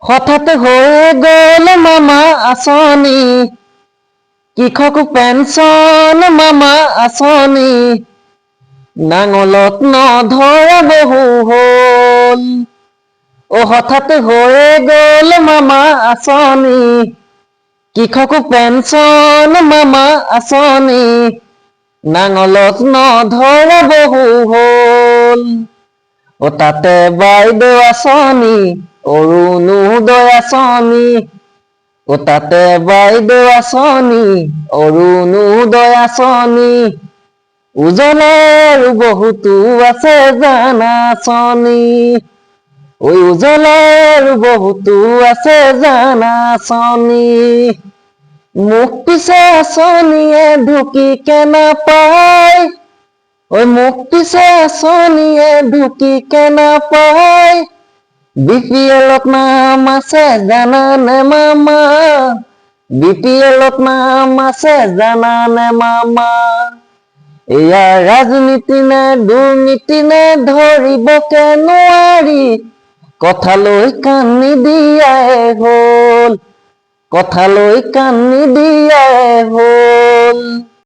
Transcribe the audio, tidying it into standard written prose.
হঠাৎ হয়ে গেল মামা আঁচনি, কৃষক পেঞ্চন মামা আঁচনি, নাঙলত নধৰা বহু হল। হঠাৎ হয়ে গেল মামা আঁচনি, কৃষক পেঞ্চন মামা আঁচনি, নাঙলত নধৰা বহু হল। তাতে বাইদেউ আঁচনি, অৰুণোদয় আঁচনি, তাতে বাইদেউ আঁচনি, অৰুণোদয় আঁচনি, উজলাৰ বহুতো আছে জানা আঁচনি, উজলাৰ বহুতো আছে জানা আঁচনি। মোক পিছে আঁচনিয়ে ঢুকিকে নাপায়, মোক পিছে আঁচনিয়ে ঢুকিকে নাপায়, BPL-ত নাম আছে জানানে মামা, BPL-ত নাম আছে জানানে মামা। এয়া ৰাজনীতি নে দুৰ্নীতি নে ধৰিবকে নোৱাৰি, কথালৈ কাণ নিদিয়াই হ'ল, কথালৈ কাণ নিদিয়াই হ'ল।